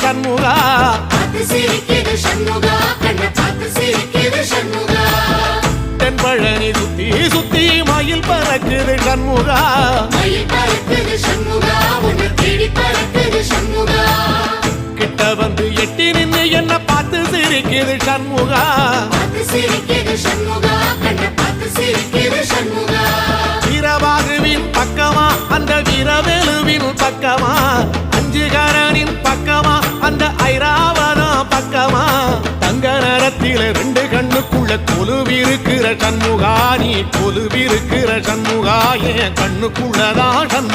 சண்முகா தென்பழனி சுத்தி சுத்தி மயில் பறக்குது சண்முகா கிட்ட வந்து எட்டி நின்று என்ன பார்த்து சிரிக்குது சண்முகா வீரபாகுவின் பக்கமா அந்த வீரவேலுவின் பக்கமா அஞ்சுகரனின் பக்கமா அந்த ஐராவதம் பக்கமா தங்க நேரத்தில ரெண்டு கண்ணுக்குள்ள கொலுவிருக்கிற சண்முகா நீ கொலுவிருக்கிற சண்முகா என் கண்ணுக்குள்ளதான் சண்முகா